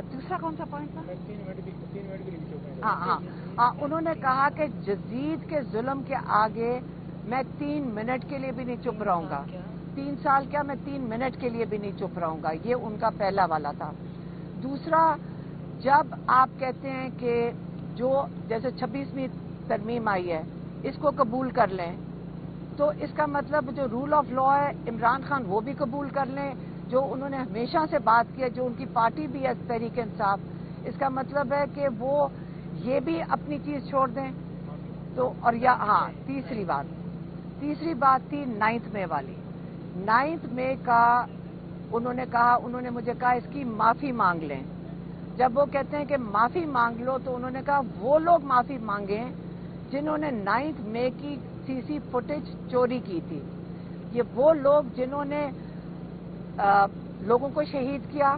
दूसरा कौन सा पॉइंट था? 3 मिनट के लिए हाँ, उन्होंने कहा कि जदीद के जुल्म के आगे मैं 3 मिनट के लिए भी नहीं चुप रहूंगा। 3 साल क्या, मैं 3 मिनट के लिए भी नहीं चुप रहूंगा। ये उनका पहला वाला था। दूसरा, जब आप कहते हैं कि जो जैसे 26वीं तरमीम आई है इसको कबूल कर लें, तो इसका मतलब जो रूल ऑफ लॉ है इमरान खान वो भी कबूल कर लें, जो उन्होंने हमेशा से बात की है, जो उनकी पार्टी भी है तहरीक इंसाफ, इसका मतलब है कि वो ये भी अपनी चीज छोड़ दें। तो और या हाँ, तीसरी बात थी 9 मई वाली। 9 मई का उन्होंने मुझे कहा इसकी माफी मांग लें। जब वो कहते हैं कि माफी मांग लो, तो उन्होंने कहा वो लोग माफी मांगे जिन्होंने 9 मई की सीसी फुटेज चोरी की थी। ये वो लोग जिन्होंने लोगों को शहीद किया,